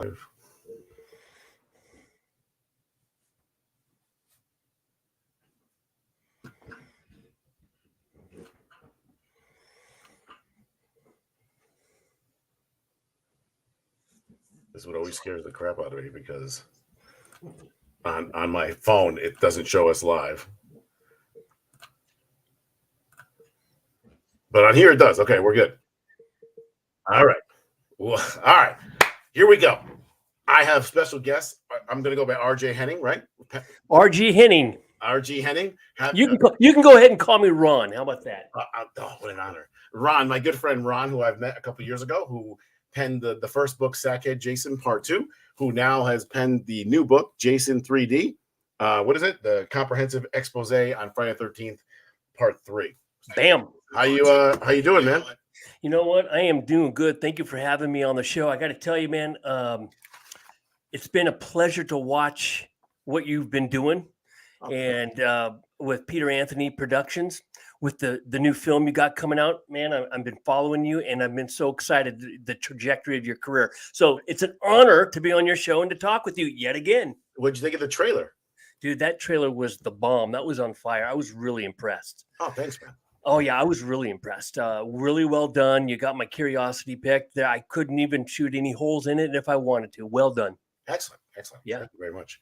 This is what always scares the crap out of me because on my phone it doesn't show us live. But on here it does. Okay, we're good. All right. Well, all right. Here we go. I have special guests. I'm going to go by R.J. Henning, right? R.G. Henning. R.G. Henning. You can go ahead and call me Ron. How about that? Oh, what an honor. Ron, my good friend Ron, who I've met a couple years ago, who penned the first book, Sackhead Jason Part 2, who now has penned the new book, Jason 3D. What is it? The Comprehensive Expose on Friday the 13th, Part 3. Bam. How you doing, man? You know what? I am doing good. Thank you for having me on the show. I got to tell you, man, it's been a pleasure to watch what you've been doing. Okay. And with Peter Anthony Productions, with the new film you got coming out, man, I've been following you, and I've been so excited, the trajectory of your career. So it's an honor to be on your show and to talk with you yet again. What'd you think of the trailer? Dude, that trailer was the bomb. That was on fire. I was really impressed. Oh, thanks, man. Oh, yeah, I was really impressed. Really well done. You got my curiosity picked. I couldn't even shoot any holes in it if I wanted to. Well done. Excellent. Yeah. Thank you very much.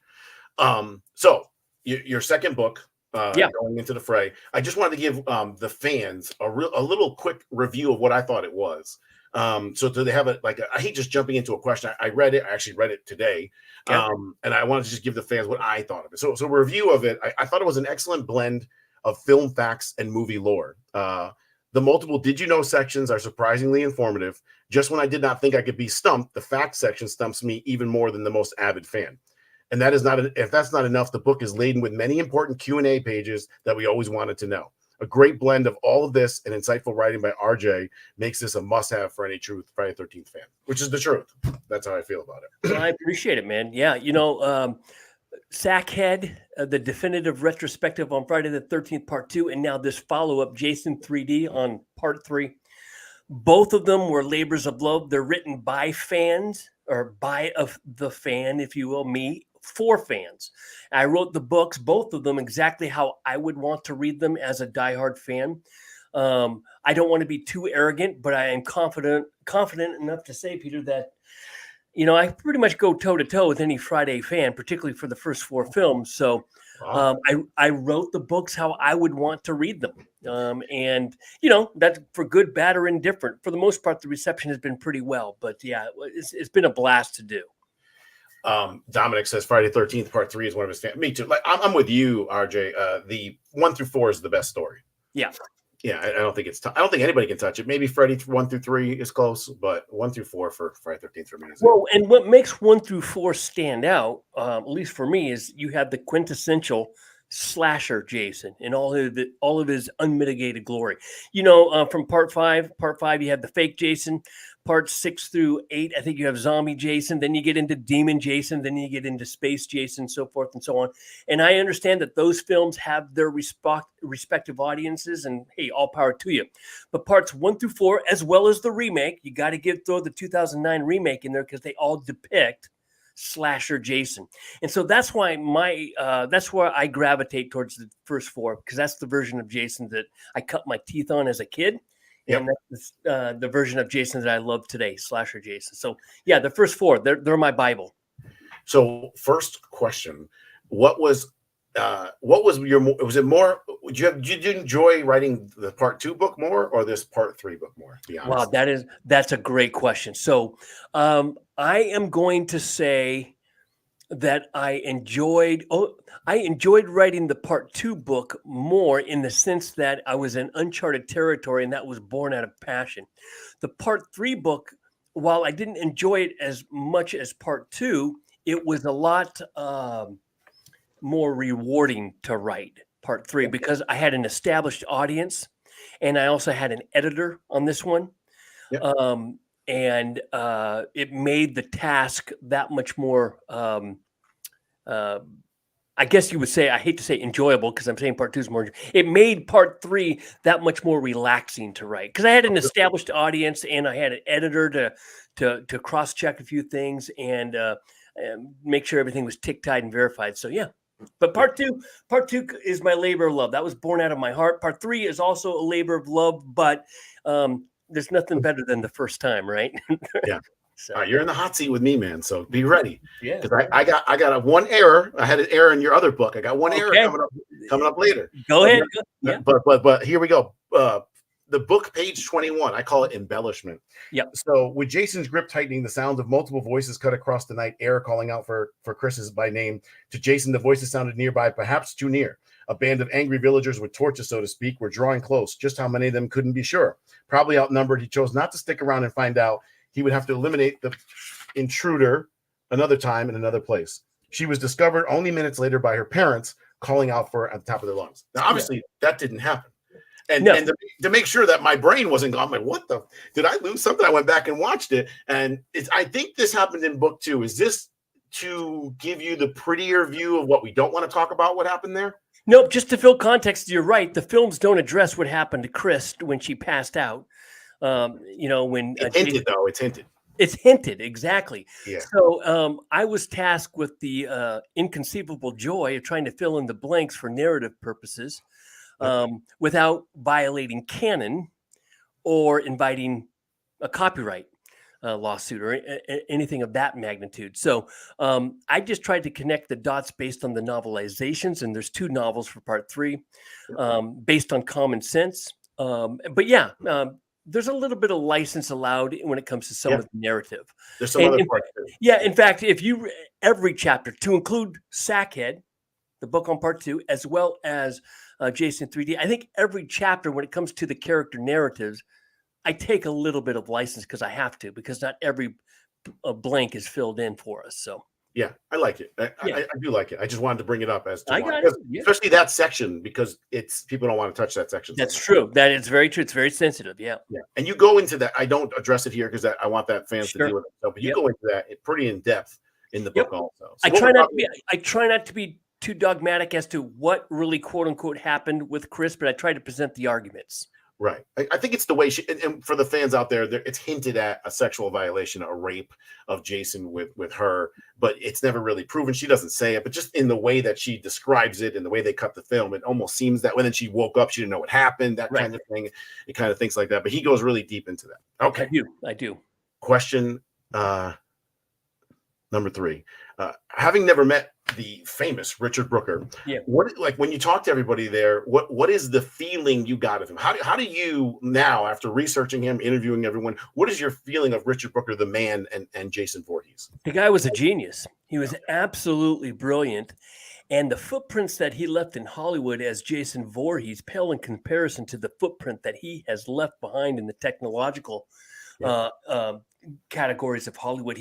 So your second book, going into the fray, I just wanted to give the fans a little quick review of what I thought it was. So do they have I hate just jumping into a question. I read it. I actually read it today. Yeah. And I wanted to just give the fans what I thought of it. So a review of it, I thought it was an excellent blend of film facts and movie lore. The multiple did you know sections are surprisingly informative. Just when I did not think I could be stumped, the facts section stumps me even more than the most avid fan. And that is not if that's not enough, the book is laden with many important Q&A pages that we always wanted to know. A great blend of all of this and insightful writing by RJ makes this a must-have for any true Friday the 13th fan, which is the truth. That's how I feel about it. Well, I appreciate it, man. Yeah, Sackhead, the definitive retrospective on Friday the 13th, Part 2, and now this follow-up, Jason 3D on Part 3. Both of them were labors of love. They're written by fans, or by the fan, if you will, me, for fans. I wrote the books, both of them, exactly how I would want to read them as a diehard fan. I don't want to be too arrogant, but I am confident enough to say, Peter, that I pretty much go toe-to-toe with any Friday fan, particularly for the first 4 films. So I wrote the books how I would want to read them. And that's for good, bad, or indifferent. For the most part, the reception has been pretty well. But, yeah, it's been a blast to do. Dominic says Friday 13th Part 3 is one of his favorites. Me too. I'm with you, RJ. The 1 through 4 is the best story. Yeah. Yeah, I don't think I don't think anybody can touch it. Maybe Freddy 1 through 3 is close, but 1 through 4 for Friday 13th for me is well. And what makes 1 through 4 stand out, at least for me, is you have the quintessential slasher Jason in all of his unmitigated glory. From Part 5, you have the fake Jason. Parts 6 through 8, I think you have zombie Jason. Then you get into demon Jason. Then you get into space Jason, so forth and so on. And I understand that those films have their respective audiences. And hey, all power to you. But parts 1 through 4, as well as the remake, you got to throw the 2009 remake in there because they all depict slasher Jason. And so that's why that's where I gravitate towards the first 4, because that's the version of Jason that I cut my teeth on as a kid. Yep. And that's the version of Jason that I love today, slasher Jason. So yeah, the first 4, they're my Bible. So first question, what was your, was it more, did you enjoy writing the Part 2 book more or this Part 3 book more? To be honest? Wow, that's a great question. So I am going to say that I enjoyed writing the Part 2 book more, in the sense that I was in uncharted territory, and that was born out of passion. The Part 3 book, while I didn't enjoy it as much as Part 2, it was a lot more rewarding to write Part 3 because I had an established audience, and I also had an editor on this one. Yep. And it made the task that much more, I guess you would say, I hate to say enjoyable because I'm saying part two is more. It made part three that much more relaxing to write because I had an established audience and I had an editor to cross check a few things and make sure everything was tick tied and verified. So yeah, but part two is my labor of love. That was born out of my heart. Part three is also a labor of love, but there's nothing better than the first time, right? Yeah. So. All right, you're in the hot seat with me, man. So be ready. Yeah. Because I got a one error. I had an error in your other book. I got one error coming up later. Go ahead. Yeah. But here we go. The book, page 21, I call it embellishment. Yep. So with Jason's grip tightening, the sounds of multiple voices cut across the night, air calling out for Chris's by name. To Jason, the voices sounded nearby, perhaps too near. A band of angry villagers with torches, so to speak, were drawing close. Just how many of them couldn't be sure. Probably outnumbered. He chose not to stick around and find out. He would have to eliminate the intruder another time in another place. She was discovered only minutes later by her parents calling out for her at the top of their lungs. Now, obviously, that didn't happen. And to make sure that my brain wasn't gone, I'm like, what the? Did I lose something? I went back and watched it. And I think this happened in book 2. Is this to give you the prettier view of what we don't want to talk about, what happened there? Nope, just to fill context, you're right. The films don't address what happened to Chris when she passed out. When it's hinted, though. It's hinted. It's hinted, exactly. Yeah. So I was tasked with the inconceivable joy of trying to fill in the blanks for narrative purposes without violating canon or inviting a copyright lawsuit or anything of that magnitude. So I just tried to connect the dots based on the novelizations, and there's 2 novels for part 3 based on common sense. But yeah, there's a little bit of license allowed when it comes to some of the narrative. There's some other parts too. Yeah, in fact, if you every chapter, to include Sackhead, the book on part 2, as well as Jason 3D, I think every chapter, when it comes to the character narratives, I take a little bit of license because I have to, because not every blank is filled in for us. So. Yeah, I like it. I do like it. I just wanted to bring it up as to why. Especially that section, because it's people don't want to touch that section. That's true. That is very true. It's very sensitive. Yeah. Yeah. And you go into that. I don't address it here because I want that fans to deal with it. So, but you go into that pretty in depth in the book also. So I try not to be too dogmatic as to what really quote unquote happened with Chris, but I try to present the arguments. Right. I think it's the way she, and for the fans out there, it's hinted at a sexual violation, a rape of Jason with her, but it's never really proven. She doesn't say it, but just in the way that she describes it and the way they cut the film, it almost seems that when then she woke up, she didn't know what happened, that kind of thing. It kind of thinks like that, but he goes really deep into that. Okay. I do. Question number 3. Having never met the famous Richard Brooker, what, like when you talk to everybody there, what is the feeling you got of him? How do you now, after researching him, interviewing everyone, what is your feeling of Richard Brooker, the man, and Jason Voorhees? The guy was a genius. He was absolutely brilliant. And the footprints that he left in Hollywood as Jason Voorhees pale in comparison to the footprint that he has left behind in the technological categories of Hollywood.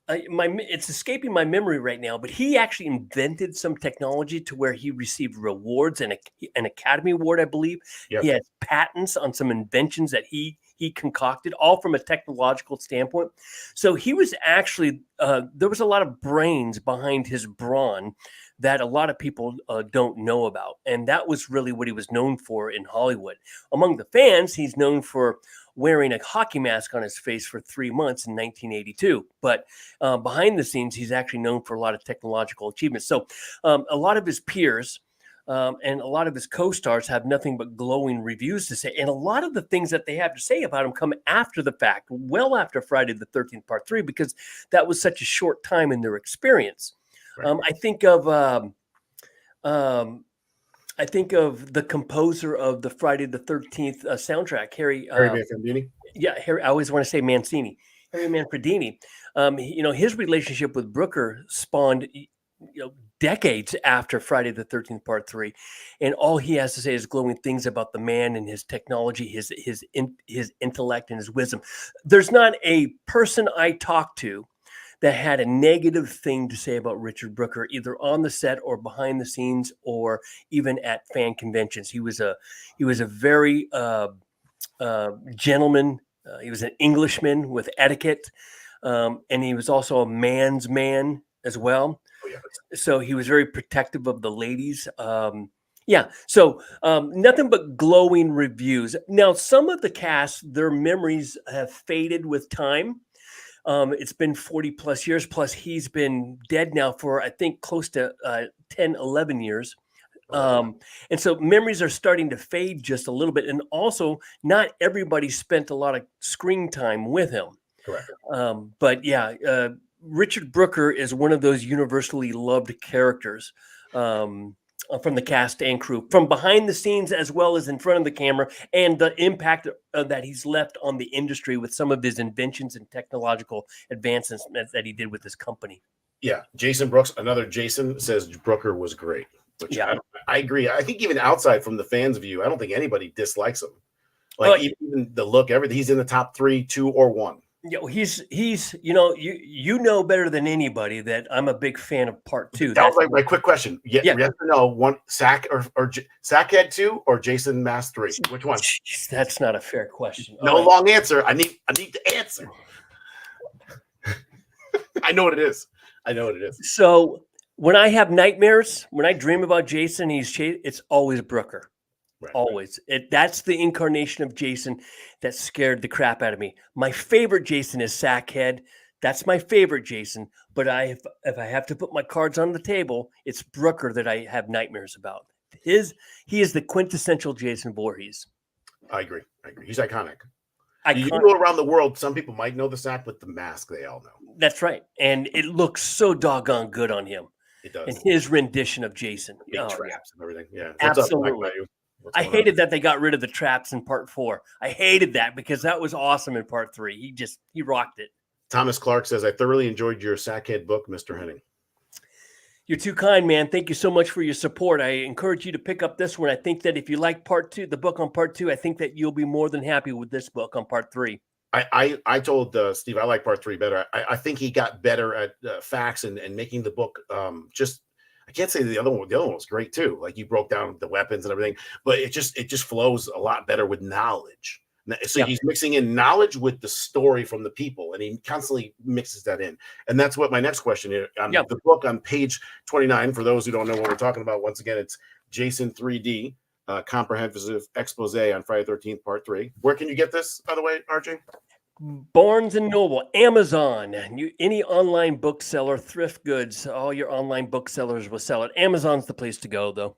It's escaping my memory right now, but he actually invented some technology to where he received rewards and an Academy Award, I believe. Yep. He has patents on some inventions that he concocted, all from a technological standpoint. So he was actually, there was a lot of brains behind his brawn that a lot of people don't know about. And that was really what he was known for in Hollywood. Among the fans, he's known for wearing a hockey mask on his face for 3 months in 1982. But behind the scenes, he's actually known for a lot of technological achievements. So a lot of his peers and a lot of his co-stars have nothing but glowing reviews to say. And a lot of the things that they have to say about him come after the fact, well after Friday the 13th Part 3, because that was such a short time in their experience. Right. I think of the composer of the Friday the 13th soundtrack, Harry Manfredini. Yeah, Harry. I always want to say Mancini, Harry Manfredini. His relationship with Brooker spawned, decades after Friday the 13th Part 3, and all he has to say is glowing things about the man and his technology, his intellect, and his wisdom. There's not a person I talked to that had a negative thing to say about Richard Brooker, either on the set or behind the scenes, or even at fan conventions. He was a very gentleman. He was an Englishman with etiquette, and he was also a man's man as well. yes. So he was very protective of the ladies. Yeah, so nothing but glowing reviews. Now, some of the cast, their memories have faded with time. It's been 40 plus years, plus he's been dead now for, I think, close to 10, 11 years. And so memories are starting to fade just a little bit. And also, not everybody spent a lot of screen time with him. Correct. But yeah, Richard Brooker is one of those universally loved characters from the cast and crew, from behind the scenes as well as in front of the camera, and the impact that he's left on the industry with some of his inventions and technological advancements that he did with his company. Yeah, Jason Brooks, another Jason, says Brooker was great. Which Yeah, I agree. I think even outside from the fans' view, I don't think anybody dislikes him. Like even the look, everything. He's in the top 3, 2, or 1. you know, he's you know better than anybody that I'm a big fan of part 2. That was my quick question. Yes or no? One Sack or Sackhead 2 or Jason Mask 3? Which one? That's not a fair question. No long answer. I need the answer. I know what it is. So when I have nightmares, when I dream about Jason, it's always Brooker. Right, always. Right. That's the incarnation of Jason that scared the crap out of me. My favorite Jason is Sackhead. That's my favorite Jason. But if I have to put my cards on the table, it's Brooker that I have nightmares about. He is the quintessential Jason Voorhees. I agree. He's iconic. You go around the world, some people might know the Sack, but the mask they all know. That's right. And it looks so doggone good on him. It does. And his rendition of Jason. Big traps and everything. Yeah. Absolutely. I hated that they got rid of the traps in part 4. I hated that because that was awesome in part 3. He rocked it. Thomas Clark says, I thoroughly enjoyed your Sackhead book, Mr. Henning. You're too kind, man. Thank you so much for your support. I encourage you to pick up this one. I think that if you like part 2, the book on part 2, I think that you'll be more than happy with this book on part 3. I told Steve I like part 3 better. I think he got better at facts and making the book just. I can't say the other one. The other one was great too. Like you broke down the weapons and everything, but it just flows a lot better with knowledge. So he's mixing in knowledge with the story from the people, and he constantly mixes that in. And that's what my next question is. The book on page 29, for those who don't know what we're talking about, once again, it's Jason 3D, Comprehensive Expose on Friday 13th, Part 3. Where can you get this, by the way, RJ? Barnes and Noble, Amazon, any online bookseller, Thrift Goods, all your online booksellers will sell it. Amazon's the place to go, though.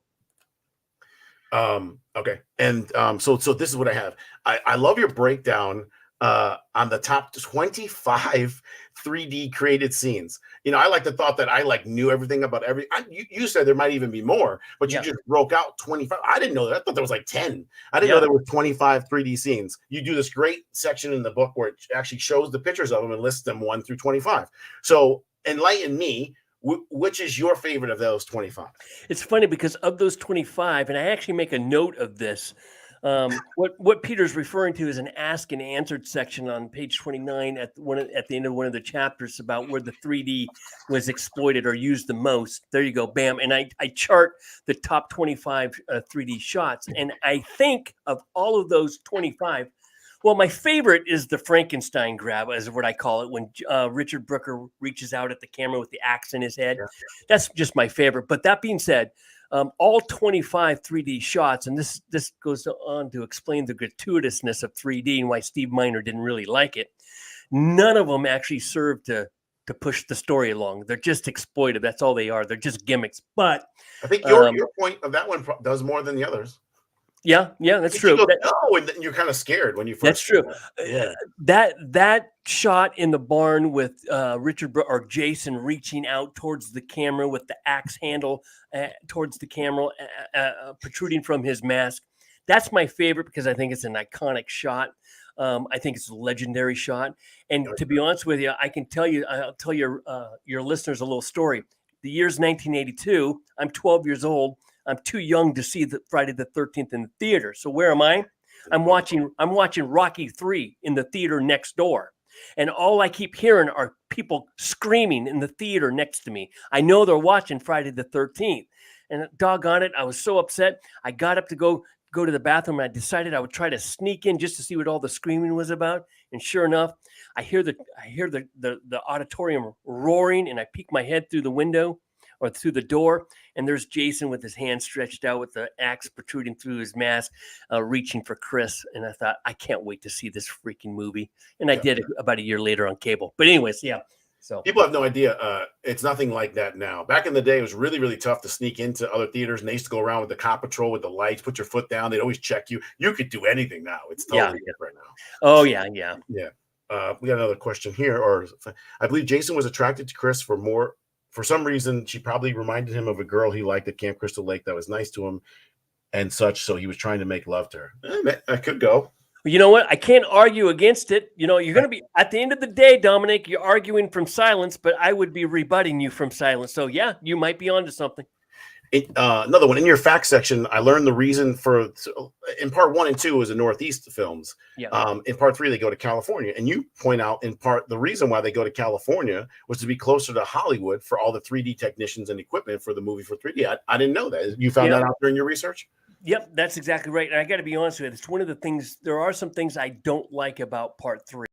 Okay. And so this is what I have. I love your breakdown on the top 25 3D created scenes. I like the thought that I knew everything about you said there might even be more, but you just broke out 25. I didn't know that. I thought there was 10. I didn't know there were 25 3D scenes. You do this great section in the book where it actually shows the pictures of them and lists them 1 through 25. So enlighten me. Which is your favorite of those 25? It's funny because of those 25, and I actually make a note of this. What Peter's referring to is an ask and answered section on page 29 at the end of one of the chapters about where the 3D was exploited or used the most. There you go, bam. And I chart the top 25 3D shots, and I think of all of those 25. Well, my favorite is the Frankenstein grab, is what I call it, when Richard Brooker reaches out at the camera with the axe in his head. Yeah. That's just my favorite. But that being said, all 25 3D shots, and this goes on to explain the gratuitousness of 3D and why Steve Miner didn't really like it. None of them actually serve to push the story along. They're just exploitive. That's all they are. They're just gimmicks. But I think your point of that one does more than the others. Yeah, that's true. And then you're kind of scared when you first. That's true. Yeah. That shot in the barn with or Jason reaching out towards the camera with the axe handle towards the camera, protruding from his mask. That's my favorite because I think it's an iconic shot. I think it's a legendary shot. And to be honest with you, I'll tell your listeners a little story. The year's 1982. I'm 12 years old. I'm too young to see the Friday the 13th in the theater. So where am I? I'm watching Rocky 3 in the theater next door. And all I keep hearing are people screaming in the theater next to me. I know they're watching Friday the 13th. And doggone it, I was so upset. I got up to go to the bathroom, and I decided I would try to sneak in just to see what all the screaming was about. And sure enough, I hear the auditorium roaring, and I peek my head through the window. or through the door, and there's Jason with his hand stretched out with the axe protruding through his mask, reaching for Chris. And I thought, I can't wait to see this freaking movie. And I did it about a year later on cable. But anyways, yeah. So people have no idea. It's nothing like that now. Back in the day, it was really, really tough to sneak into other theaters, and they used to go around with the cop patrol with the lights, put your foot down. They'd always check you. You could do anything now. It's totally different now. Oh, yeah, yeah. Yeah. We got another question here. Or I believe Jason was attracted to Chris for some reason. She probably reminded him of a girl he liked at Camp Crystal Lake that was nice to him and such. So he was trying to make love to her. I could go. You know what? I can't argue against it. You know, you're going to be, at the end of the day, Dominic, you're arguing from silence, but I would be rebutting you from silence. So, yeah, you might be onto something. Another one in your fact section, I learned the reason for, in part 1 and 2 was the Northeast films. Yeah. In part 3, they go to California. And you point out in part the reason why they go to California was to be closer to Hollywood for all the 3D technicians and equipment for the movie for 3D. I didn't know that. You found that out during your research? Yep, that's exactly right. And I got to be honest with you, it's one of the things. There are some things I don't like about part 3.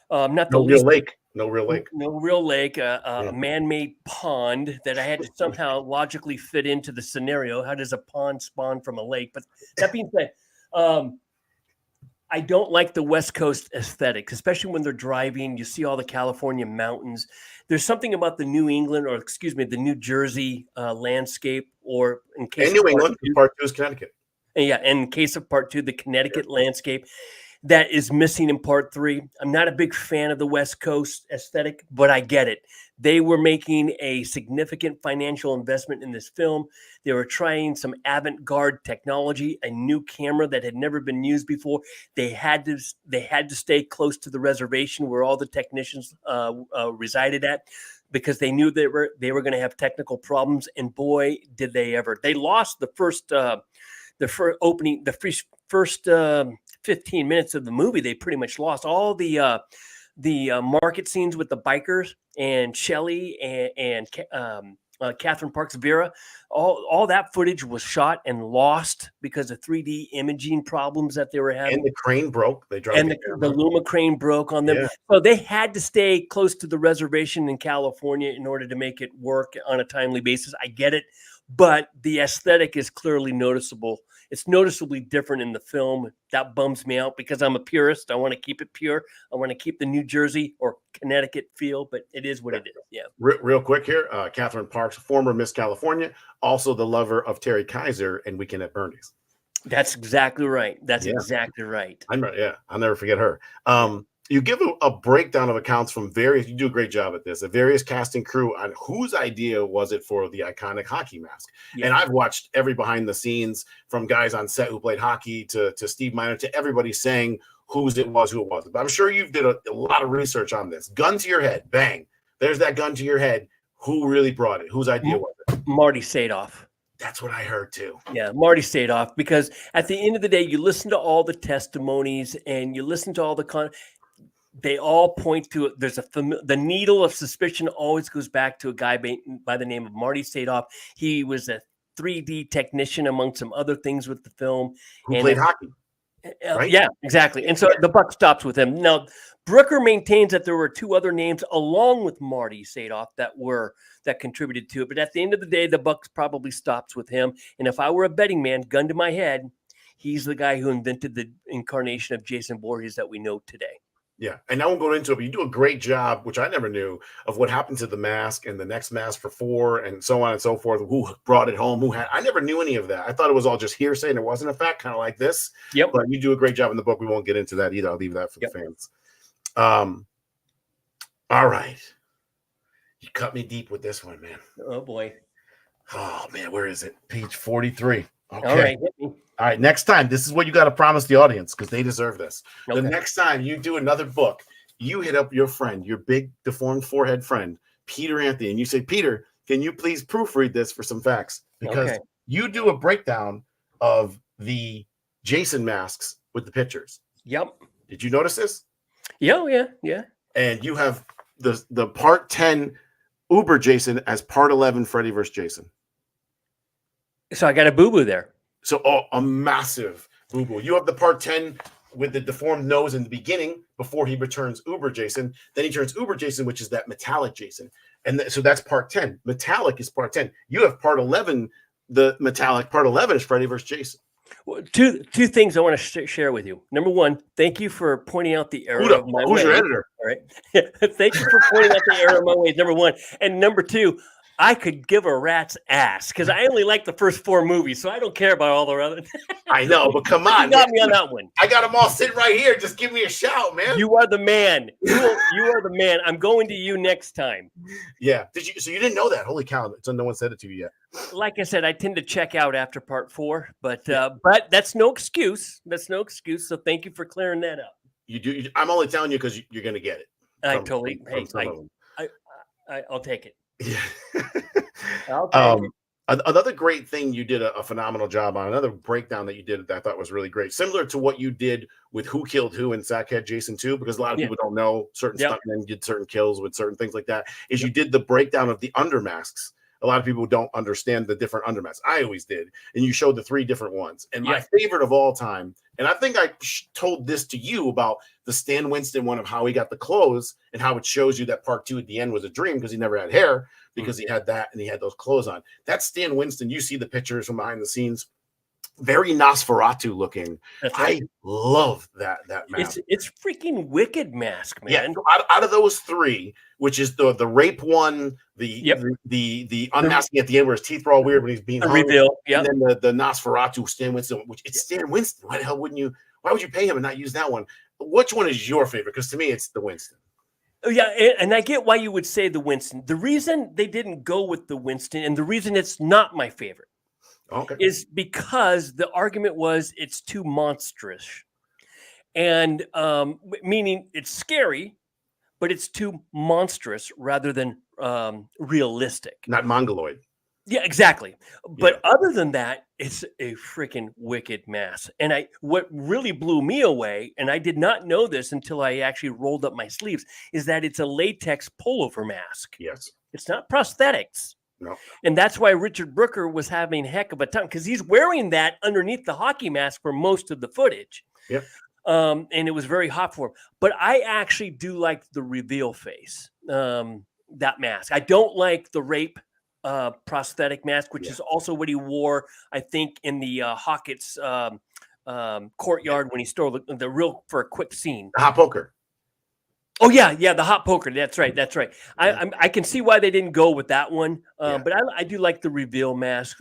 Not the real lake. No real lake. No real lake. A man-made pond that I had to somehow logically fit into the scenario. How does a pond spawn from a lake? But that being said, I don't like the West Coast aesthetic, especially when they're driving. You see all the California mountains. There's something about the New England, or excuse me, the New Jersey landscape, or in case New England, part 2 is Connecticut. And in case of part 2, the Connecticut landscape that is missing in part 3. I'm not a big fan of the West Coast aesthetic, but I get it. They were making a significant financial investment in this film. They were trying some avant-garde technology, a new camera that had never been used before. They had to stay close to the reservation where all the technicians resided at, because they knew they were going to have technical problems. And boy, did they ever! They lost the first 15 minutes of the movie. They pretty much lost all the market scenes with the bikers and Shelley and Catherine Parks Vera. All that footage was shot and lost because of 3D imaging problems that they were having. And the crane broke. They dropped, and the Luma crane broke on them. Yeah. So they had to stay close to the reservation in California in order to make it work on a timely basis. I get it, but the aesthetic is clearly noticeable. It's noticeably different in the film. That bums me out because I'm a purist. I want to keep it pure. I want to keep the New Jersey or Connecticut feel, but it is what it is. Yeah. Real quick here, Catherine Parks, former Miss California, also the lover of Terry Kaiser and Weekend at Bernie's. That's exactly right. That's exactly right. I'll never forget her. You give a breakdown of accounts from various, you do a great job at this, a various casting crew on whose idea was it for the iconic hockey mask. Yeah. And I've watched every behind the scenes from guys on set who played hockey to Steve Miner to everybody saying who it was. But I'm sure you did a lot of research on this. Gun to your head, bang. There's that gun to your head. Who really brought it? Whose idea was it? Marty Sadoff. That's what I heard too. Yeah, Marty Sadoff, because at the end of the day, you listen to all the testimonies and you listen to all the they all point to it. There's the needle of suspicion always goes back to a guy by the name of Marty Sadoff. He was a 3D technician among some other things with the film. Who played hockey. Right? Yeah, exactly. And so the buck stops with him. Now, Brooker maintains that there were 2 other names along with Marty Sadoff that contributed to it. But at the end of the day, the buck probably stops with him. And if I were a betting man, gun to my head, he's the guy who invented the incarnation of Jason Voorhees that we know today. Yeah, and I won't go into it, but you do a great job, which I never knew, of what happened to the mask and the next mask for 4 and so on and so forth. Who brought it home? I never knew any of that. I thought it was all just hearsay and it wasn't a fact, kind of like this. Yep. But you do a great job in the book. We won't get into that either. I'll leave that for the fans. All right. You cut me deep with this one, man. Oh, boy. Oh, man, where is it? Page 43. Okay. All right, hit me. All right, next time, this is what you got to promise the audience because they deserve this. Okay. The next time you do another book, you hit up your friend, your big deformed forehead friend, Peter Anthony, and you say, Peter, can you please proofread this for some facts? Because you do a breakdown of the Jason masks with the pictures. Yep. Did you notice this? Yeah. And you have the part 10 Uber Jason as part 11 Freddy vs. Jason. So I got a boo-boo there. So a massive boo-boo. You have the part 10 with the deformed nose in the beginning before he returns Uber Jason. Then he turns Uber Jason, which is that metallic Jason. And so that's part 10. Metallic is part 10. You have part 11. The metallic part 11 is Freddy versus Jason. Well, two things I want to share with you. Number one, thank you for pointing out the error of my Who's ways. your editor? All right. Thank you for pointing out the error of my ways, number one. And number two, I could give a rat's ass because I only like the first 4 movies, so I don't care about all the other. I know, but come on. You got me on that one. I got them all sitting right here. Just give me a shout, man. You are the man. You are the man. I'm going to you next time. Yeah. So you didn't know that? Holy cow. So no one said it to you yet. Like I said, I tend to check out after part 4, but that's no excuse. That's no excuse. So thank you for clearing that up. You do. I'm only telling you because you're going to get it. I'll take it. Yeah. I'll take it. Another great thing you did a phenomenal job on, another breakdown that you did that I thought was really great, similar to what you did with Who Killed Who in Sackhead Jason 2, because a lot of people don't know certain stuntmen did certain kills with certain things like that, is you did the breakdown of the undermasks. A lot of people don't understand the different undermasks. I always did. And you showed the 3 different ones. And my favorite of all time, and I think I told this to you about the Stan Winston one of how he got the clothes and how it shows you that part 2 at the end was a dream because he never had hair, because he had that and he had those clothes on. That's Stan Winston. You see the pictures from behind the scenes. Very Nosferatu looking. Right. I love that mask. It's freaking wicked mask, man. Yeah, so out of those 3, which is the rape one, the unmasking at the end where his teeth were all weird when he's being hung, reveal, and then the Nosferatu Stan Winston, which it's Stan Winston. Why the hell wouldn't you? Why would you pay him and not use that one? Which one is your favorite? Because to me, it's the Winston. Oh, yeah, and I get why you would say the Winston. The reason they didn't go with the Winston, and the reason it's not my favorite, is because the argument was it's too monstrous, and meaning it's scary, but it's too monstrous rather than realistic, not mongoloid. Yeah, exactly. But other than that, it's a freaking wicked mask. And what really blew me away, and I did not know this until I actually rolled up my sleeves, is that it's a latex pullover mask. Yes. It's not prosthetics. No. And that's why Richard Brooker was having a heck of a time, because he's wearing that underneath the hockey mask for most of the footage. Yep. And it was very hot for him. But I actually do like the reveal face, that mask. I don't like the rape prosthetic mask, which is also what he wore, I think, in the Hockett's courtyard when he stole the real for a quick scene. The hot poker. Oh yeah, the hot poker. That's right. I can see why they didn't go with that one, but I do like the reveal mask,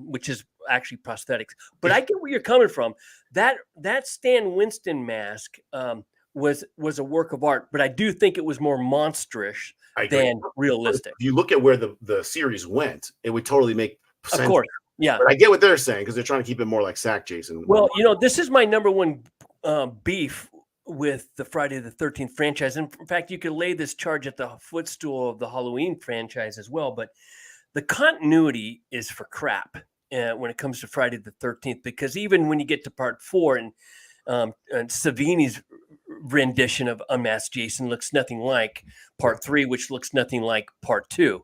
which is actually prosthetics. But I get where you're coming from. That Stan Winston mask was a work of art, but I do think it was more monstrous than realistic. If you look at where the series went, it would totally make sense. Of course, yeah. But I get what they're saying because they're trying to keep it more like Sack Jason. Well, this is my number one beef with the Friday the 13th franchise. And in fact, you could lay this charge at the footstool of the Halloween franchise as well. But the continuity is for crap when it comes to Friday the 13th, because even when you get to part 4 and Savini's rendition of Unmasked Jason looks nothing like part 3, which looks nothing like part 2.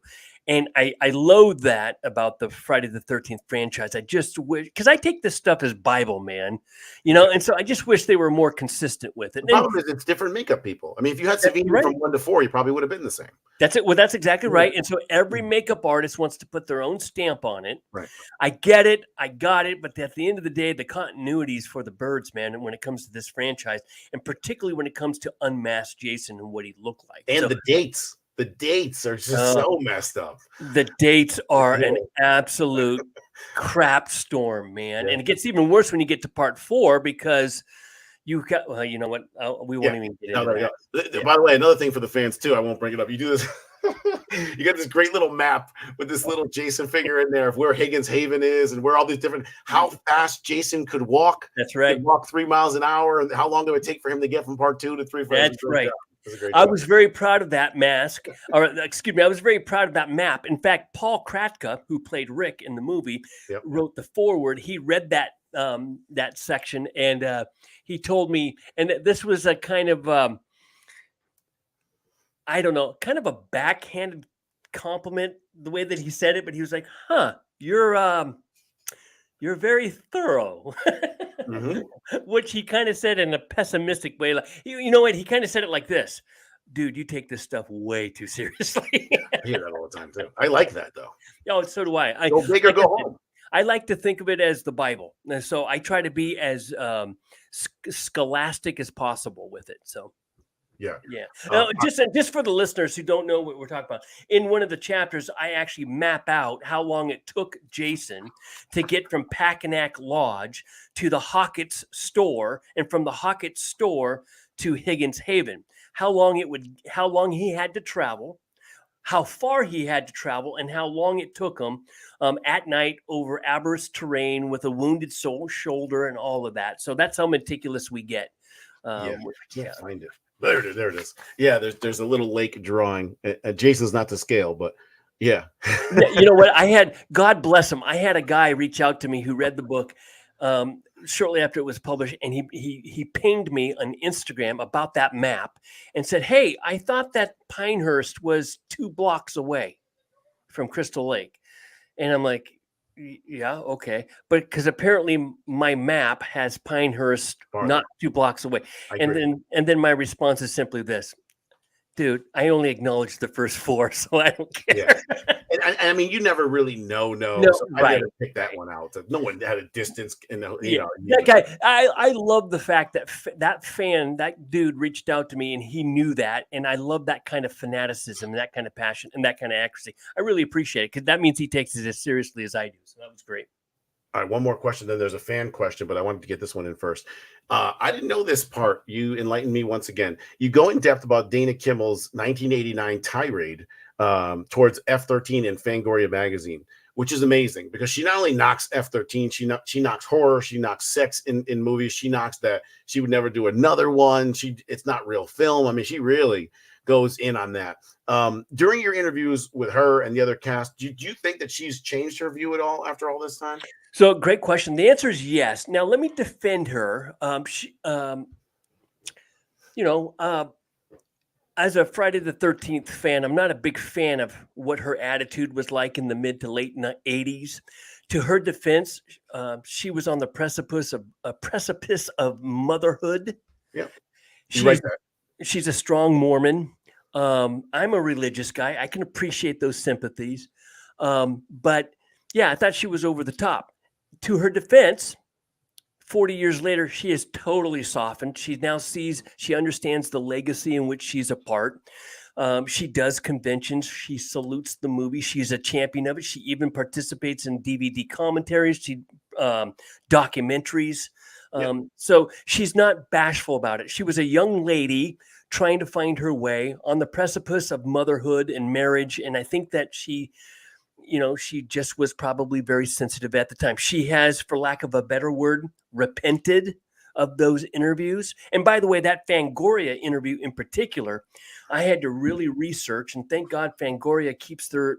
And I loathe that about the Friday the 13th franchise. I just wish, because I take this stuff as Bible, man, and so I just wish they were more consistent with it. The problem is it's different makeup people. I mean, if you had Savini from 1 to 4, you probably would have been the same. That's it. Well, that's exactly right. And so every makeup artist wants to put their own stamp on it. Right. I get it. I got it. But at the end of the day, the continuity is for the birds, man. And when it comes to this franchise, and particularly when it comes to Unmasked Jason and what he looked like. And the dates. The dates are just so messed up. The dates are an absolute crap storm, man. Yeah. And it gets even worse when you get to part 4 because you got, well, you know what? We won't even get into that. By the way, another thing for the fans too, I won't bring it up. You do this. You got this great little map with this little Jason figure in there of where Higgins Haven is and where all these different, how fast Jason could walk. That's right. Could walk 3 miles an hour, and how long it would take for him to get from part 2 to 3. That's right. I was very proud of that mask, or excuse me, I was very proud of that map. In fact, Paul Kratka, who played Rick in the movie, wrote the foreword. He read that that section, and he told me, and this was a kind of, I don't know, kind of a backhanded compliment, the way that he said it, but he was like, "Huh, you're You're very thorough. Mm-hmm. Which he kind of said in a pessimistic way. Like, you know what? He kind of said it like this: "Dude, you take this stuff way too seriously." I hear that all the time too. I like that though. Oh, so do I. Go big or Like go I said, home. I like to think of it as the Bible, and so I try to be as scholastic as possible with it. So. Yeah. Yeah. Um, Now, just for the listeners who don't know what we're talking about, in one of the chapters, I actually map out how long it took Jason to get from Packanack Lodge to the Hockett's store, and from the Hockett's store to Higgins Haven. How long he had to travel, how far he had to travel, and how long it took him at night over arduous terrain with a wounded shoulder and all of that. So that's how meticulous we get. yeah, I can't find it. There it is. There it is. Yeah, there's a little lake drawing. Jason's not to scale, but yeah. You know what? God bless him. I had a guy reach out to me who read the book shortly after it was published, and he pinged me on Instagram about that map and said, "Hey, I thought that Pinehurst was 2 blocks away from Crystal Lake," and I'm like, "Yeah, okay," but because apparently my map has Pinehurst not 2 blocks away, and then my response is simply this: "Dude, I only acknowledged the first 4, so I don't care." Yeah. And I mean, you never really know. No, So I right. had to pick that one out. No one had a distance in the, Yeah, that guy. I love the fact that that dude reached out to me and he knew that, and I love that kind of fanaticism, that kind of passion, and that kind of accuracy. I really appreciate it because that means he takes it as seriously as I do. So that was great. All right, one more question. Then there's a fan question, but I wanted to get this one in first. I didn't know this part. You enlightened me once again. You go in depth about Dana Kimmel's 1989 tirade towards F-13 in Fangoria magazine, which is amazing because she not only knocks F-13, she knocks horror, she knocks sex in movies, she knocks that she would never do another one. It's not real film. I mean, she really goes in on that. During your interviews with her and the other cast, do you think that she's changed her view at all after all this time? So great question. The answer is yes. Now let me defend her. As a Friday the 13th fan, I'm not a big fan of what her attitude was like in the mid to late 80s. To her defense, she was on the precipice of motherhood. Yeah, she's a strong Mormon. I'm a religious guy. I can appreciate those sympathies. But yeah, I thought she was over the top. To her defense, 40 years later, she is totally softened. She understands the legacy in which she's a part. She does conventions. She salutes the movie. She's a champion of it. She even participates in DVD commentaries, documentaries. So she's not bashful about it. She was a young lady trying to find her way on the precipice of motherhood and marriage. And I think that she just was probably very sensitive at the time. She has, for lack of a better word, repented of those interviews. And by the way, that Fangoria interview in particular, I had to really research, and thank God Fangoria keeps their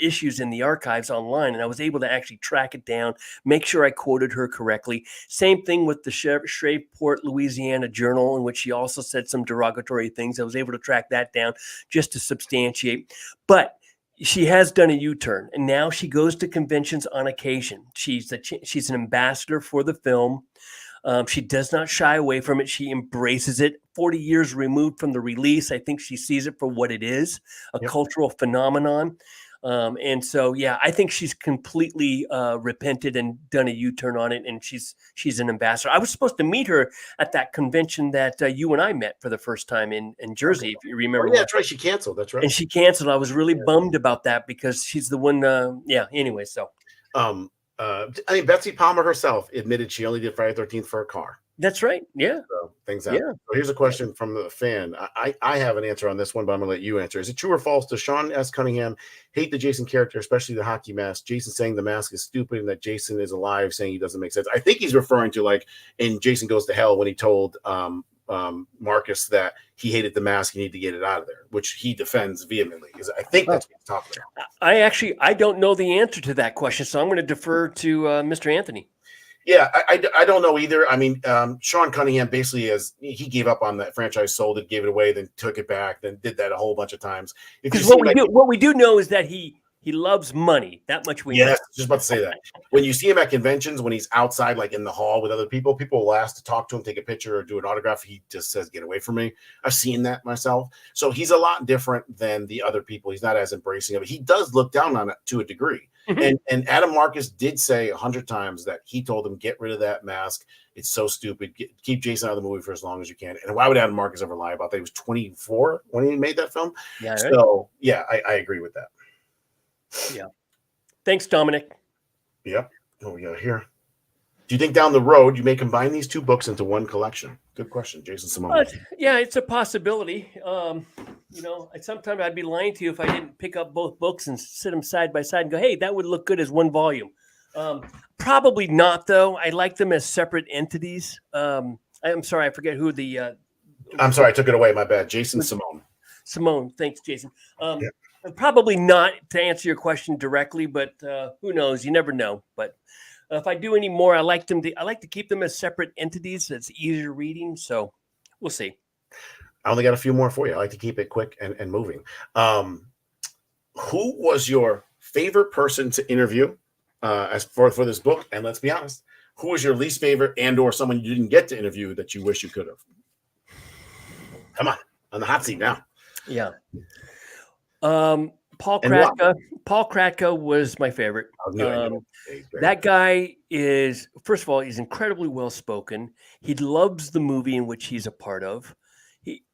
issues in the archives online. And I was able to actually track it down, make sure I quoted her correctly. Same thing with the Shreveport, Louisiana Journal, in which she also said some derogatory things. I was able to track that down just to substantiate. But she has done a U-turn, and now she goes to conventions on occasion. She's an ambassador for the film. She does not shy away from it. She embraces it. 40 years removed from the release, I think she sees it for what it is, a cultural phenomenon. And so, yeah, I think she's completely repented and done a U-turn on it, and she's an ambassador. I was supposed to meet her at that convention that you and I met for the first time in Jersey, if you remember. Oh, yeah, that's right. She canceled. That's right. And she canceled. I was really bummed about that because she's the one. Anyway, so. I mean, Betsy Palmer herself admitted she only did Friday the 13th for a car. That's right. Yeah. So things out. Yeah. So here's a question from the fan. I have an answer on this one, but I'm going to let you answer. Is it true or false? Does Sean S. Cunningham hate the Jason character, especially the hockey mask? Jason saying the mask is stupid and that Jason is alive, saying he doesn't make sense. I think he's referring to like in Jason Goes to Hell when he told Marcus that he hated the mask, he need to get it out of there, which he defends vehemently. Because I think that's what he's talking about. I don't know the answer to that question, so I'm going to defer to Mr. Anthony. Yeah, I don't know either. I mean, Sean Cunningham basically he gave up on that franchise, sold it, gave it away, then took it back, then did that a whole bunch of times. Because what we do know is that he He loves money. That much we know. Yes, just about to say that. When you see him at conventions, when he's outside, like in the hall with other people, people will ask to talk to him, take a picture, or do an autograph. He just says, "Get away from me." I've seen that myself. So he's a lot different than the other people. He's not as embracing of it. He does look down on it to a degree. Mhm. And Adam Marcus did say 100 times that he told him, "Get rid of that mask. It's so stupid. Keep Jason out of the movie for as long as you can." And why would Adam Marcus ever lie about that? He was 24 when he made that film. Yeah, right? So yeah, I agree with that. Yeah. Thanks, Dominic. Yep. What we got here? Do you think down the road you may combine these two books into one collection? Good question, Jason Simone. Yeah, it's a possibility. Sometimes I'd be lying to you if I didn't pick up both books and sit them side by side and go, "Hey, that would look good as one volume." Probably not, though. I like them as separate entities. I'm sorry, I forget who the. I'm sorry, I took it away. My bad. Jason Simone. Simone, thanks, Jason. Yeah. Probably not to answer your question directly, but who knows? You never know. But if I do any more, I like to keep them as separate entities. It's easier reading, so we'll see. I only got a few more for you. I like to keep it quick and moving. Who was your favorite person to interview as for this book? And let's be honest, who was your least favorite and/or someone you didn't get to interview that you wish you could have? Come on the hot seat now. Yeah. Paul Kratka. Paul Kratka was my favorite. That guy is, first of all, he's incredibly well spoken. He loves the movie in which he's a part of,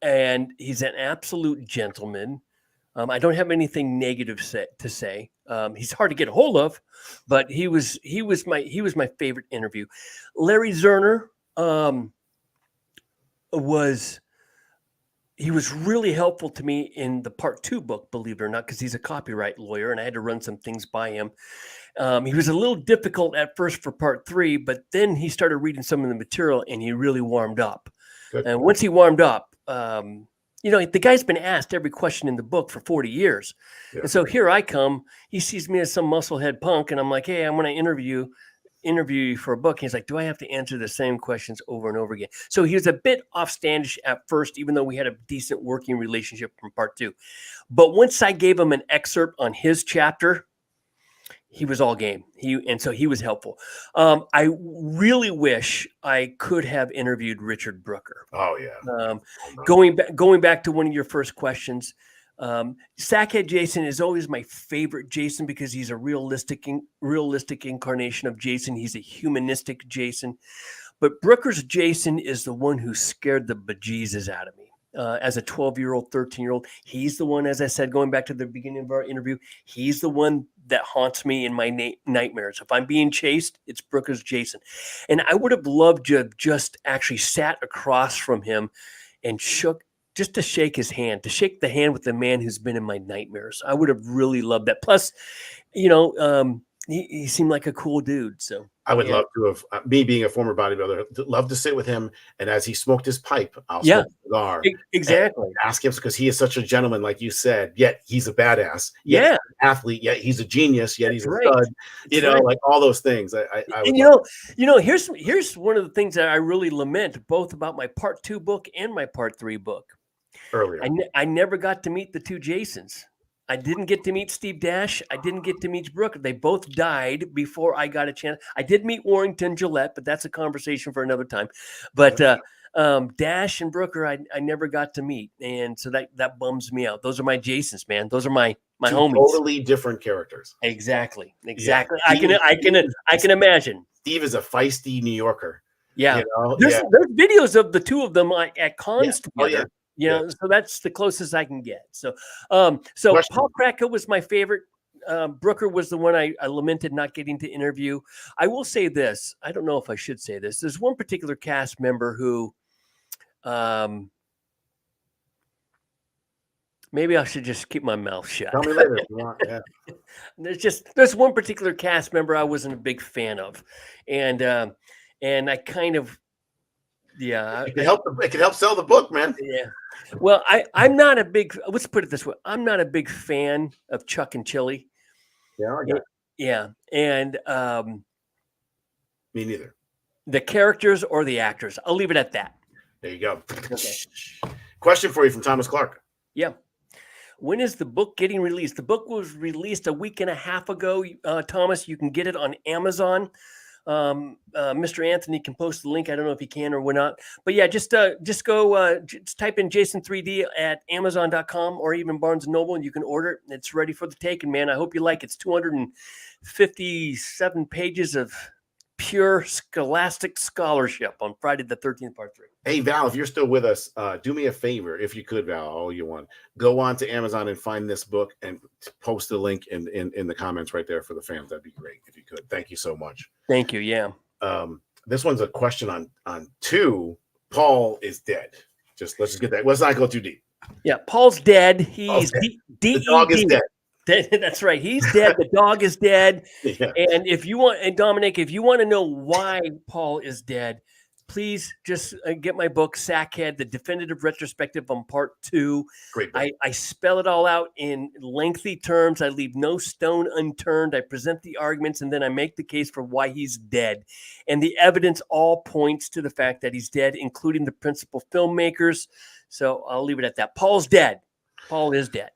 and he's an absolute gentleman. I don't have anything negative to say. He's hard to get a hold of, but he was my favorite interview. Larry Zerner He was really helpful to me in the part 2 book, believe it or not, because he's a copyright lawyer and I had to run some things by him. He was a little difficult at first for part 3, but then he started reading some of the material and he really warmed up. Good. And once he warmed up, the guy's been asked every question in the book for 40 years. Yeah. And so here I come, he sees me as some musclehead punk and I'm like, "Hey, I'm going to interview you for a book." He's like, "Do I have to answer the same questions over and over again?" So he was a bit offstandish at first, even though we had a decent working relationship from part 2. But once I gave him an excerpt on his chapter, he was all game. So he was helpful. I really wish I could have interviewed Richard Brooker. Oh yeah. Going back to one of your first questions, Sackhead Jason is always my favorite Jason because he's a realistic incarnation of Jason. He's a humanistic Jason. But Brooker's Jason is the one who scared the bejesus out of me. As a 12-year-old, 13-year-old, he's the one, as I said, going back to the beginning of our interview, he's the one that haunts me in my nightmares. If I'm being chased, it's Brooker's Jason. And I would have loved to have just actually sat across from him and just to shake his hand, to shake the hand with the man who's been in my nightmares. I would have really loved that. Plus, he seemed like a cool dude. So I would love to have, me being a former bodybuilder, love to sit with him. And as he smoked his pipe, I'll smoke a cigar. Exactly. Ask him, because he is such a gentleman, like you said, yet he's a badass. Yet he's an athlete, yet he's a genius, yet he's a stud. Like all those things. Here's one of the things that I really lament, both about my part 2 book and my part 3 book. Earlier. I never got to meet the 2 Jasons. I didn't get to meet Steve Dash. I didn't get to meet Brooker. They both died before I got a chance. I did meet Warrington Gillette, but that's a conversation for another time. But Dash and Brooker, I never got to meet, and so that bums me out. Those are my Jasons, man. Those are my homies. Totally different characters. Exactly. Yeah. I can imagine. Steve is a feisty New Yorker. Yeah. There's videos of the 2 of them at cons together. So that's the closest I can get. So Paul Kratka was my favorite. Brooker was the one I lamented not getting to interview. I will say this. I don't know if I should say this. There's one particular cast member who, maybe I should just keep my mouth shut. Tell me later if you want. Yeah. There's one particular cast member I wasn't a big fan of, and I kind of. Yeah, it can help sell the book, man. Yeah. Well, I'm not a big. Let's put it this way: I'm not a big fan of Chuck and Chili. Yeah, I got it. Yeah, and me neither. The characters or the actors. I'll leave it at that. There you go. Okay. Question for you from Thomas Clark. Yeah. When is the book getting released? The book was released a week and a half ago. Thomas, you can get it on Amazon. Mr. Anthony can post the link. I don't know if he can or not, but yeah, just go, just type in Jason 3D at Amazon.com or even Barnes and Noble, and you can order it. It's ready for the taking, man. I hope you like it. It's 257 pages of pure scholastic scholarship on Friday the 13th, part 3. Hey, Val, if you're still with us, do me a favor, if you could, Val, all you want. Go on to Amazon and find this book and post the link in the comments right there for the fans. That'd be great if you could. Thank you so much. Thank you. Yeah. This one's a question on 2. Paul is dead. Let's just get that. Let's not go too deep. Yeah, Paul's dead. He's the dog is dead. That's right. He's dead. The dog is dead. Yeah. And Dominic, if you want to know why Paul is dead, please just get my book, Sackhead, the definitive retrospective on part 2. Great book. I spell it all out in lengthy terms. I leave no stone unturned. I present the arguments, and then I make the case for why he's dead. And the evidence all points to the fact that he's dead, including the principal filmmakers. So I'll leave it at that. Paul's dead. Paul is dead.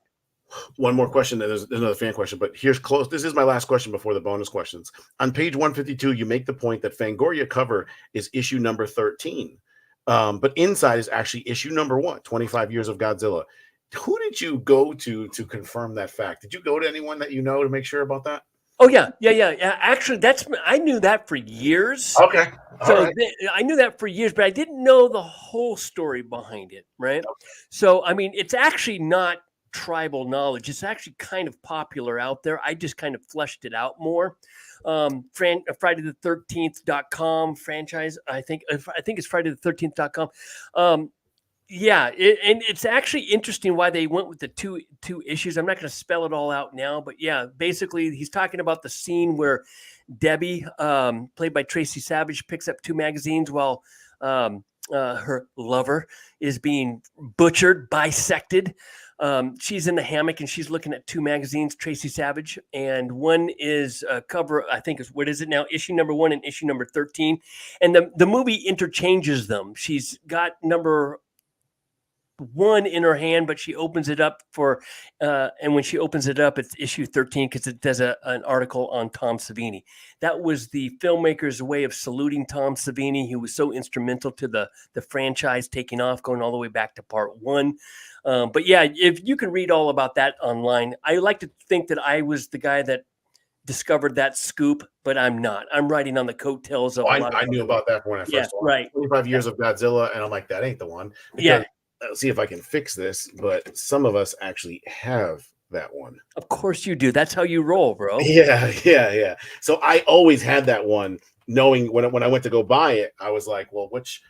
One more question. There's another fan question, but here's close. This is my last question before the bonus questions. On page 152, you make the point that Fangoria cover is issue number 13, but inside is actually issue number 1, 25 Years of Godzilla. Who did you go to confirm that fact? Did you go to anyone that you know to make sure about that? Oh, yeah. Actually, I knew that for years. Okay. I knew that for years, but I didn't know the whole story behind it, right? Okay. So, I mean, it's actually not tribal knowledge. It's actually kind of popular out there. I just kind of fleshed it out more. Friday the 13th.com franchise. I think it's Friday the 13th.com. Yeah. And it's actually interesting why they went with the two issues. I'm not going to spell it all out now, but yeah, basically he's talking about the scene where Debbie, played by Tracy Savage, picks up 2 magazines while, her lover is being butchered, bisected. She's in the hammock and she's looking at 2 magazines, Tracy Savage, and one is cover, I think is, what is it now? Issue number 1 and issue number 13. And the movie interchanges them. She's got number 1 in her hand, but she opens it up and when she opens it up, it's issue 13 because it does an article on Tom Savini. That was the filmmaker's way of saluting Tom Savini, who was so instrumental to the franchise taking off, going all the way back to part 1. But yeah, if you can read all about that online. I like to think that I was the guy that discovered that scoop, but I'm not. I'm riding on the coattails of. I knew about that when I first saw it. Right. 25 Years of Godzilla, and I'm like, that ain't the one. Yeah. I'll see if I can fix this, but some of us actually have that one. Of course you do. That's how you roll, bro. Yeah. So I always had that one, knowing when I went to go buy it, I was like, well, which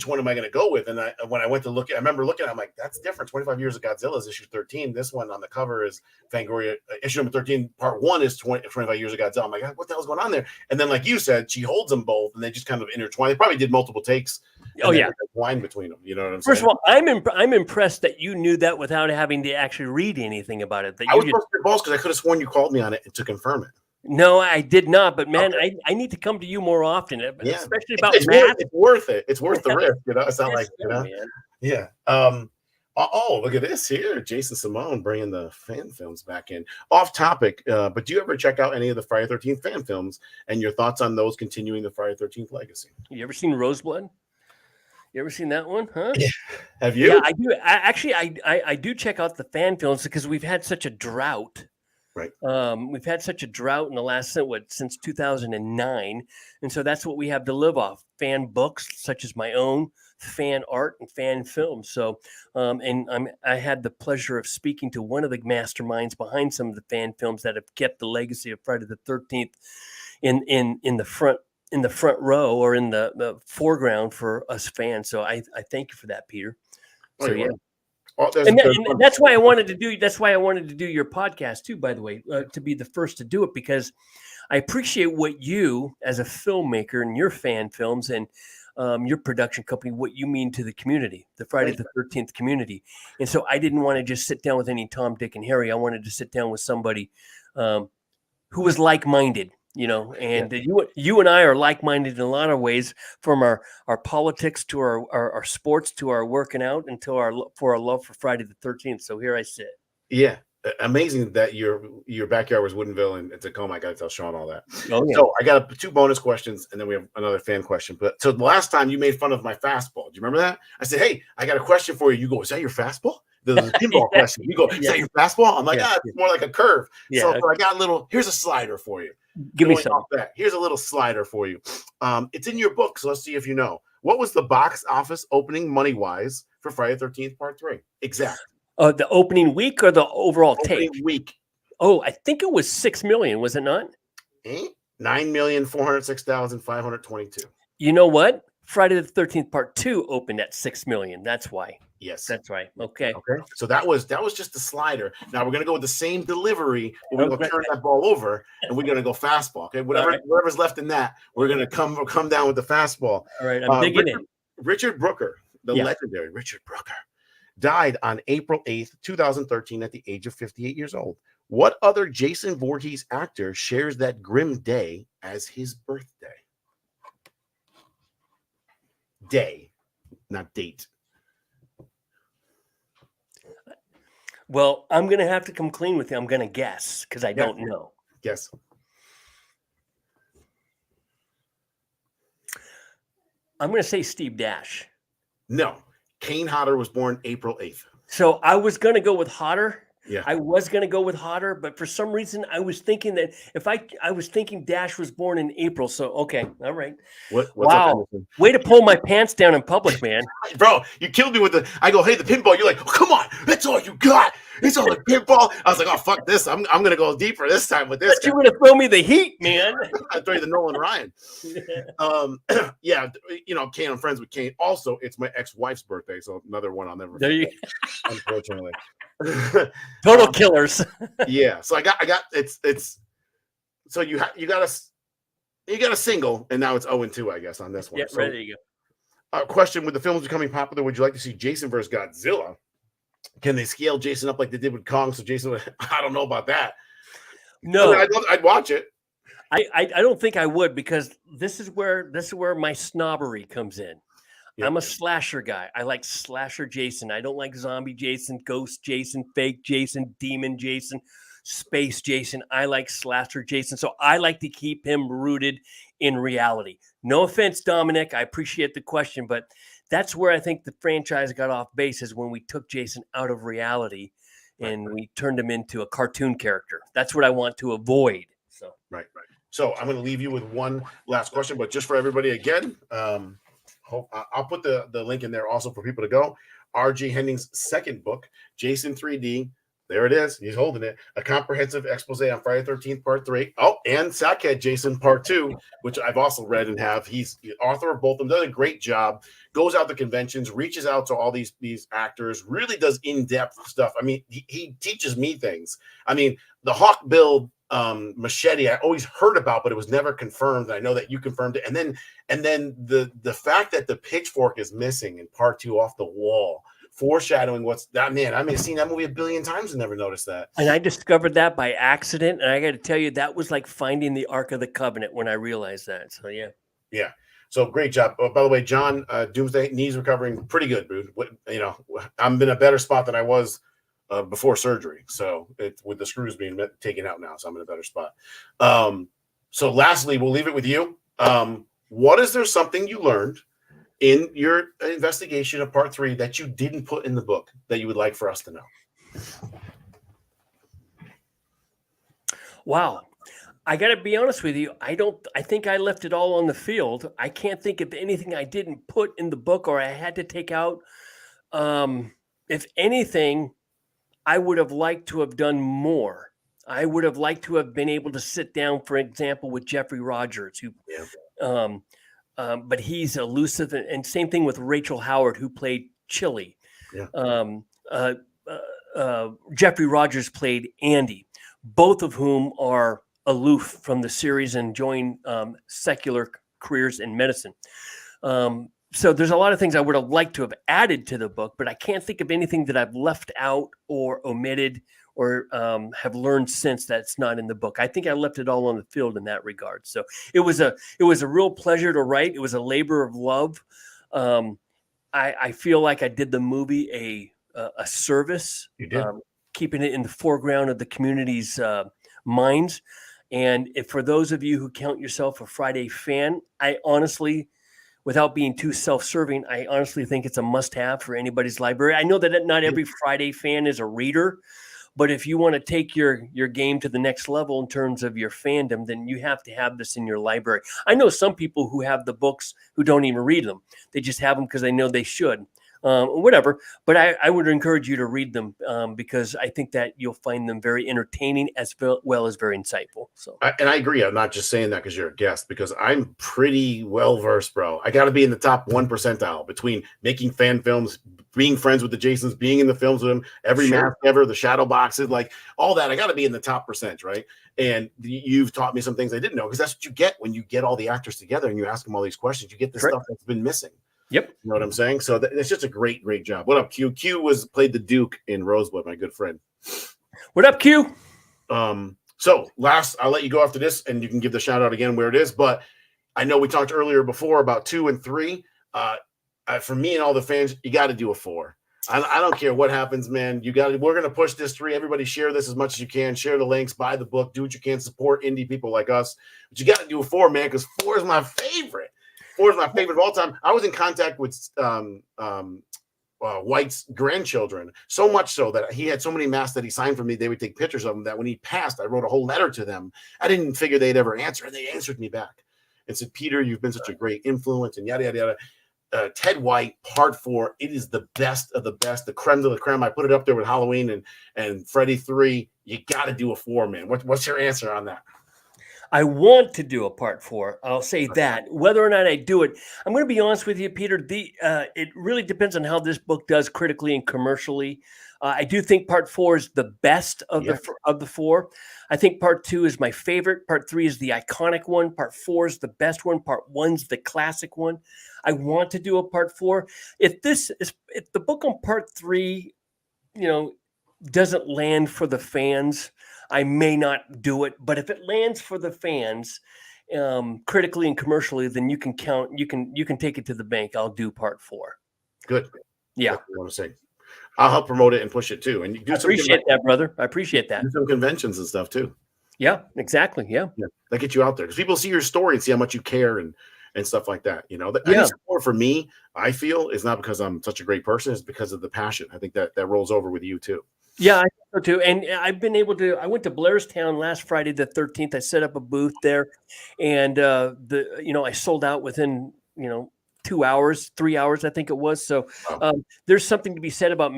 one am I going to go with? And when I went to look, I remember looking, I'm like, that's different. 25 Years of Godzilla is issue 13. This one on the cover is Fangoria, issue number 13. Part 1 is 25 Years of Godzilla. I'm like, what the hell's going on there? And then, like you said, she holds them both, and they just kind of intertwine. They probably did multiple takes. Oh yeah, line between them. You know what I'm saying? First of all, I'm impressed that you knew that without having to actually read anything about it. I was busting your balls because I could have sworn you called me on it to confirm it. No, I did not. But man, okay. I need to come to you more often, especially about math. It's worth it. It's worth the risk. You know, it's not like, you know, man. Yeah. Oh, look at this here. Jason Simone bringing the fan films back in. Off topic, but do you ever check out any of the Friday 13th fan films and your thoughts on those continuing the Friday 13th legacy? You ever seen Roseblood? You ever seen that one? Huh? Yeah. Have you? Yeah, I do. I do check out the fan films because we've had such a drought. Right. We've had such a drought in the last since 2009, and so that's what we have to live off: fan books such as my own, fan art, and fan films. So, I had the pleasure of speaking to one of the masterminds behind some of the fan films that have kept the legacy of Friday the 13th in the front row or in the foreground for us fans. So I thank you for that, Peter. So yeah. Oh, and that's why I wanted to do. That's why I wanted to do your podcast too. By the way, to be the first to do it, because I appreciate what you, as a filmmaker, and your fan films and your production company, what you mean to the community, the Friday the 13th community. And so I didn't want to just sit down with any Tom, Dick, and Harry. I wanted to sit down with somebody who was like-minded. You know, and you and I are like-minded in a lot of ways, from our politics to our sports to our working out and to our love for Friday the 13th. So here I sit. Yeah, amazing that your backyard was Woodinville and Tacoma. I got to tell Sean all that. Oh yeah. So I got two bonus questions, and then we have another fan question. But so the last time you made fun of my fastball, do you remember that? I said, "Hey, I got a question for you." You go, "Is that your fastball?" The pinball Yeah, question. You go, "Is yeah, that your fastball?" I'm like, yeah, "Ah, it's more like a curve." yeah. So I got a little. Here's a slider for you. Give me Going some. off that, here's a little slider for you. It's in your book, so let's see if you know. What was the box office opening money wise for Friday the 13th Part 3? Exact. The opening week or the overall take? Opening week. Oh, I think it was 6 million, was it not? 9,406,522. You know what? Friday the 13th Part 2 opened at 6 million. That's why. Yes. That's right. Okay. Okay. So that was just the slider. Now we're gonna go with the same delivery, but we're gonna Okay. turn that ball over and we're gonna go fastball. Okay. Right. Whatever's left in that, we're gonna come down with the fastball. All right. I'm digging in. Richard Brooker, the Yeah. legendary Richard Brooker, died on April 8th, 2013 at the age of 58 years old. What other Jason Voorhees actor shares that grim day as his birthday? Day, not date. Well, I'm going to have to come clean with you. I'm going to guess because I don't know. Yes. I'm going to say Steve Dash. No. Kane Hodder was born April 8th. So I was going to go with Hodder. Yeah. I was going to go with Hodder, but for some reason I was thinking that if I was thinking Dash was born in April. So, okay. All right. What's wow. Up, way to pull my pants down in public, man. Bro, you killed me with I go, hey, the pinball. You're like, oh, come on. That's all you got. It's all the pinball. I was like, oh, fuck this. I'm going to go deeper this time with this. But you're going to throw me the heat, man. I throw you the Nolan Ryan. Yeah, Kane, I'm friends with Kane. Also, it's my ex-wife's birthday, so another one I'll never forget. You unfortunately. Total killers. Yeah. So I got it's so you got a single, and now it's 0-2, I guess, on this one. Yeah, so, right, there you go. Question: with the films becoming popular, would you like to see Jason versus Godzilla? Can they scale Jason up like they did with Kong? So Jason would, I don't know about that. No, I'd watch it. I don't think I would, because this is where my snobbery comes in. Yep. I'm a slasher guy. I like slasher Jason. I don't like zombie Jason, ghost Jason, fake Jason, demon Jason, space Jason. I like slasher Jason. So I like to keep him rooted in reality. No offense, Dominic. I appreciate the question, but that's where I think the franchise got off base, is when we took Jason out of reality and we turned him into a cartoon character. That's what I want to avoid. So right. So I'm going to leave you with one last question, but just for everybody again, I'll put the link in there also for people to go. R.G. Henning's second book, Jason 3D. There it is. He's holding it. A comprehensive expose on Friday the 13th, Part 3. Oh, and Sackhead Jason, Part 2, which I've also read and have. He's the author of both of them. Does a great job. Goes out to conventions, reaches out to all these actors, really does in-depth stuff. I mean, he teaches me things. I mean, the Hawk build machete I always heard about, but it was never confirmed. I know that you confirmed it. And then the fact that the pitchfork is missing in Part 2 off the wall, foreshadowing what's that, man. I may have seen that movie a billion times and never noticed that. And I discovered that by accident. And I got to tell you, that was like finding the Ark of the Covenant when I realized that. So yeah. So great job. By the way, John, Doomsday, knees recovering pretty good, dude. I'm in a better spot than I was before surgery. So with the screws being taken out now, so I'm in a better spot. So lastly, we'll leave it with you. What is there something you learned in your investigation of Part 3 that you didn't put in the book that you would like for us to know? Wow. I got to be honest with you. I think I left it all on the field. I can't think of anything I didn't put in the book or I had to take out. If anything, I would have liked to have done more. I would have liked to have been able to sit down, for example, with Jeffrey Rogers, who, but he's elusive, and same thing with Rachel Howard, who played Chili. Yeah. Jeffrey Rogers played Andy, both of whom are aloof from the series and join secular careers in medicine. So there's a lot of things I would have liked to have added to the book, but I can't think of anything that I've left out or omitted or have learned since that's not in the book. I think I left it all on the field in that regard. So it was a real pleasure to write. It was a labor of love. I feel like I did the movie a service. You did. keeping it in the foreground of the community's minds. And for those of you who count yourself a Friday fan, I honestly, without being too self-serving, I honestly think it's a must-have for anybody's library. I know that not every Friday fan is a reader, but if you want to take your game to the next level in terms of your fandom, then you have to have this in your library. I know some people who have the books who don't even read them. They just have them because they know they should. Whatever. But I would encourage you to read them because I think that you'll find them very entertaining as well as very insightful. So, and I agree. I'm not just saying that because you're a guest, because I'm pretty well versed, bro. I got to be in the top 1% between making fan films, being friends with the Jasons, being in the films with them, every mask ever, the shadow boxes, like all that. I got to be in the top percent, right? And you've taught me some things I didn't know, because that's what you get when you get all the actors together and you ask them all these questions. You get the stuff that's been missing. Yep. You know what I'm saying? So it's just a great job. What up, Q? Q played the Duke in Rosebud, my good friend. What up, Q? So last, I'll let you go after this and you can give the shout out again where it is. But I know we talked earlier before about 2 and 3. For me and all the fans, you got to do a 4. I don't care what happens, man. We're going to push this 3. Everybody share this as much as you can. Share the links, buy the book, do what you can, support indie people like us. But you got to do a 4, man, because 4 is my favorite. 4 is my favorite of all time. I was in contact with White's grandchildren, so much so that he had so many masks that he signed for me. They would take pictures of them, that when he passed, I wrote a whole letter to them. I didn't figure they'd ever answer, and they answered me back and said, "Peter, you've been such a great influence," and yada, yada, yada. Ted White, Part 4, it is the best of the best, the creme de la creme. I put it up there with Halloween and Freddy 3. You got to do a 4, man. What's your answer on that? I want to do a Part 4. I'll say that. Whether or not I do it, I'm going to be honest with you, Peter. It really depends on how this book does critically and commercially. I do think Part 4 is the best of the 4. I think Part 2 is my favorite. Part 3 is the iconic one. Part 4 is the best one. Part 1's the classic one. I want to do a Part 4. If the book on Part 3, doesn't land for the fans, I may not do it. But if it lands for the fans, critically and commercially, then you can take it to the bank. I'll do Part 4. Good. Yeah. That's what I want to say. I'll help promote it and push it too. And you do appreciate that, brother. I appreciate that. Do some conventions and stuff too. Yeah, exactly. Yeah. That get you out there, because people see your story and see how much you care and stuff like that. Any support for me, I feel, is not because I'm such a great person. It's because of the passion. I think that rolls over with you too. Yeah, I think so too. And I've been able to. I went to Blairstown last Friday the 13th. I set up a booth there, and I sold out within 2 hours, 3 hours, I think it was. So there's something to be said about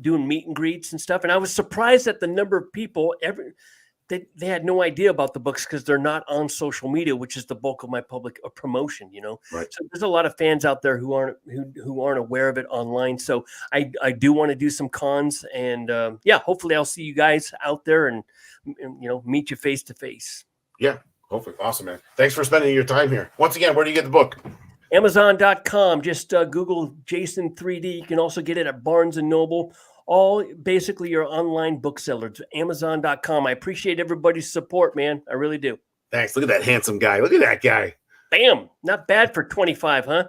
doing meet and greets and stuff. And I was surprised at the number of people. They had no idea about the books because they're not on social media, which is the bulk of my public promotion. Right. So there's a lot of fans out there who aren't aware of it online. So I do want to do some cons, and hopefully I'll see you guys out there and meet you face to face. Yeah, hopefully. Awesome, man. Thanks for spending your time here. Once again, where do you get the book? Amazon.com. Just Google Jason 3D. You can also get it at Barnes & Noble. All basically your online booksellers. Amazon.com. I appreciate everybody's support, man. I really do. Thanks. Look at that handsome guy. Look at that guy. Bam. Not bad for 25, huh?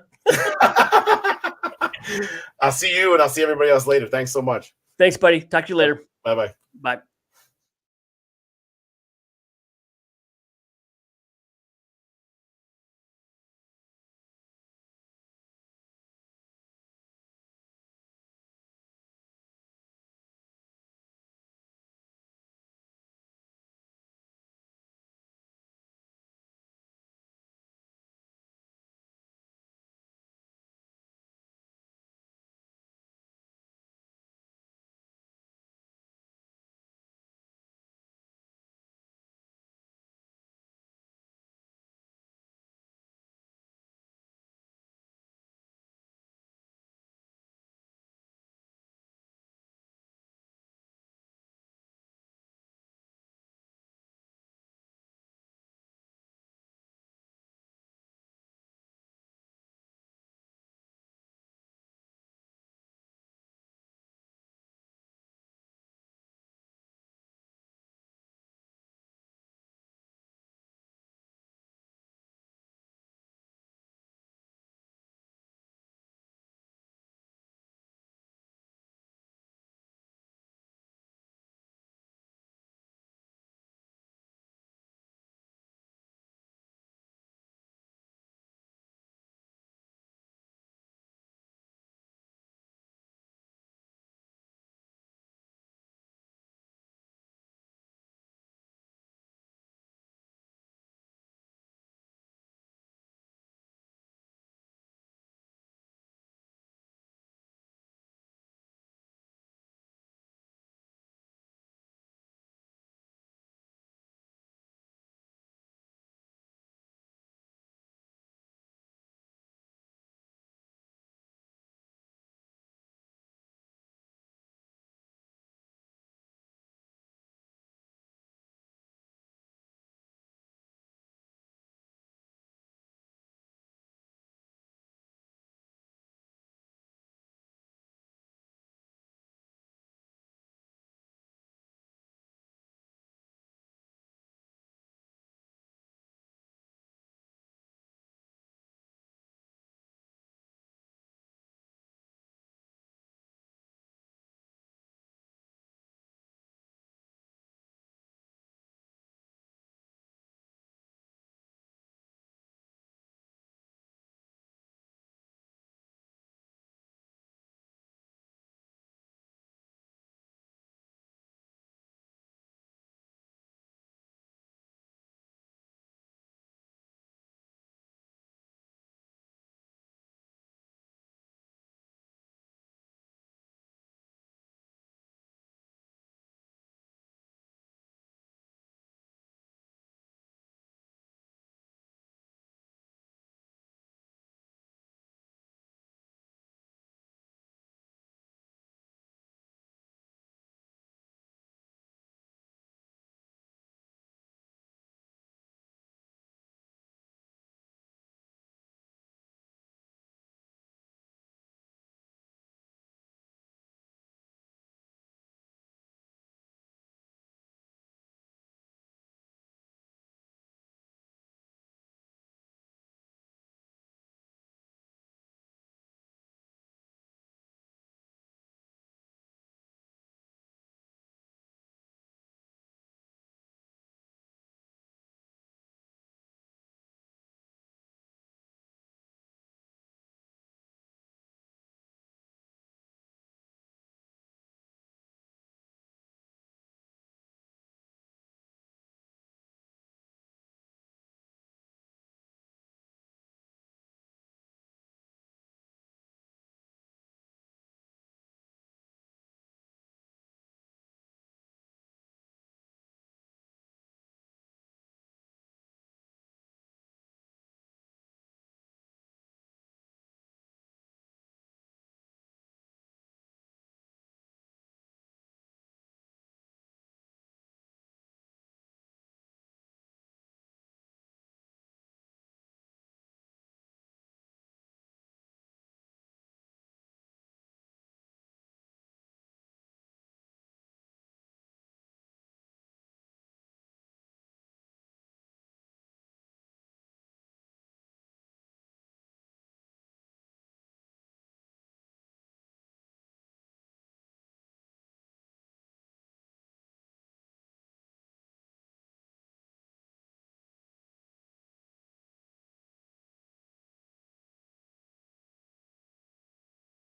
I'll see you and I'll see everybody else later. Thanks so much. Thanks, buddy. Talk to you later. Bye-bye. Bye.